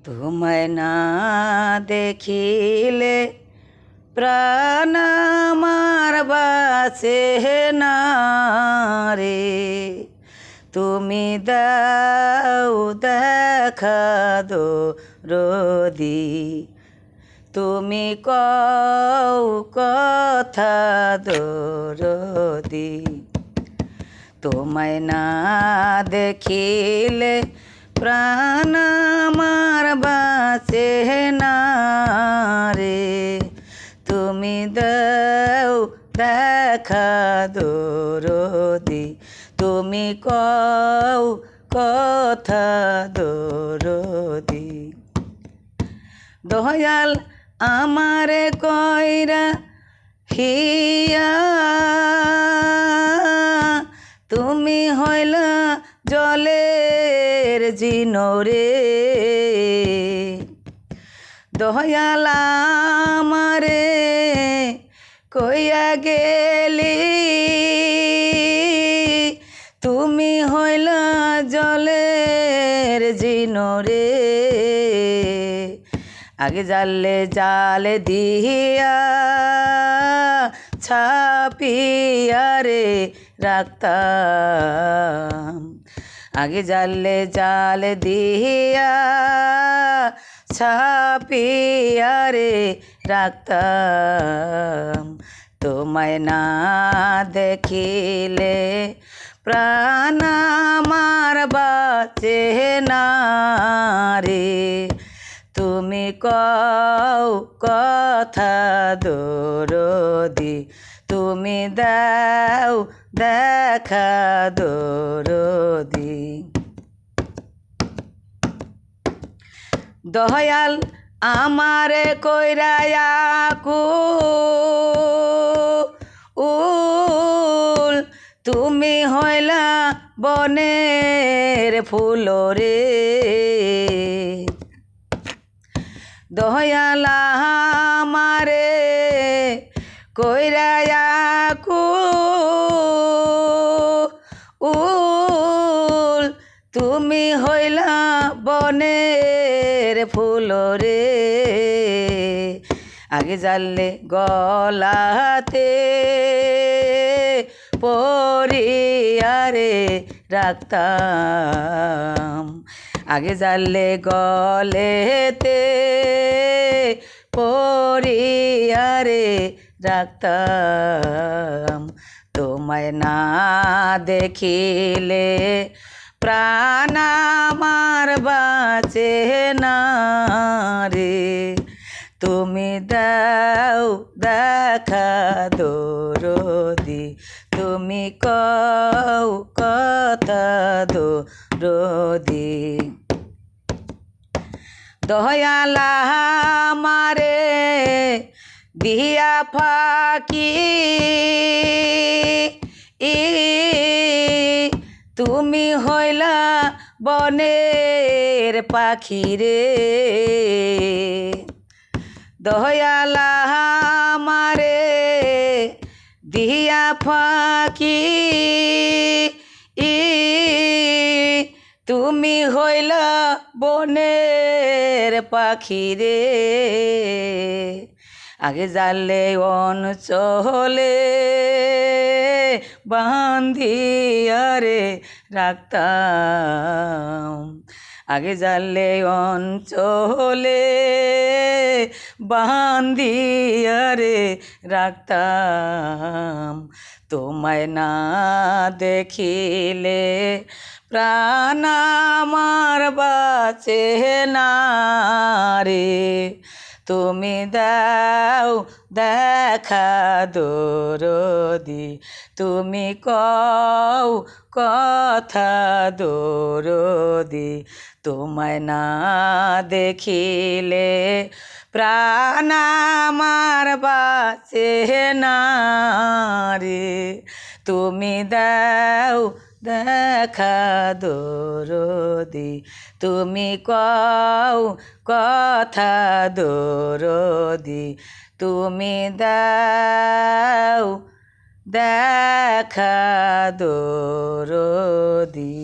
তোমায় না দেখিলে প্রাণ আমার বাঁচে না রে। তুমি দাও দেখা দরদি, তুমি কও কথা দরদি। তোমায় না দেখিলে প্রাণ আমার বাঁচে না রে। তুমি দাও দেখা দরদি, তুমি কও কথা দরদি। দয়াল আমারে কইরা হিয়া তুমি হইলা জলের জিনরে। দয়াল আমারে কইয়া গেলি তুমি হইলা জলের জিনরে। আগে জালে জাল দিয়া ছাপিয়া রে রাখতাম। আগে জালে জাল দিয়া ছাপিয়া রে রাখতাম। তোমায় না দেখিলে প্রাণ আমার বাঁচে না রে। তুমি কও কথা দরদি, তুমি দাও দেখা দরদি। দয়াল আমারে কইরা কুল তুমি হইলা বনের ফুল রে। দয়াল আমারে কইরা কুল তুমি হইলা বনের ফুল রে। আগে জানলে গলাতে পরিয়া রে রাখতাম। আগে জানলে গলেতে পরিয়া রে রাখতাম। তোমায় না দেখিলে প্রাণ আমার বাঁচে না রে। তুমি দাও দেখা দরদি, তুমি কও কথা দরদি। দয়াল আমারে দিয়া ফাঁকি তুমি হইলা বনের পাখি রে। দয়াল আমারে দিয়া ফাঁকি তুমি হইলা বনের পাখি রে। আগে জালে অঞ্চলে বান্ধিয়া রে রাখতাম। আগে জালে অঞ্চলে বান্ধিয়া রে রাখতাম। তোমায় না দেখিলে প্রাণ আমার বাঁচে না রে। তুমি দাও দেখা দরদি, তুমি কও কথা দরদি। তোমায় না দেখিলে প্রাণ আমার বাঁচে না রে। তুমি দাও দেখা দরদি, তুমি কও কথা দরদি। তুমি দাও দেখা দরদি।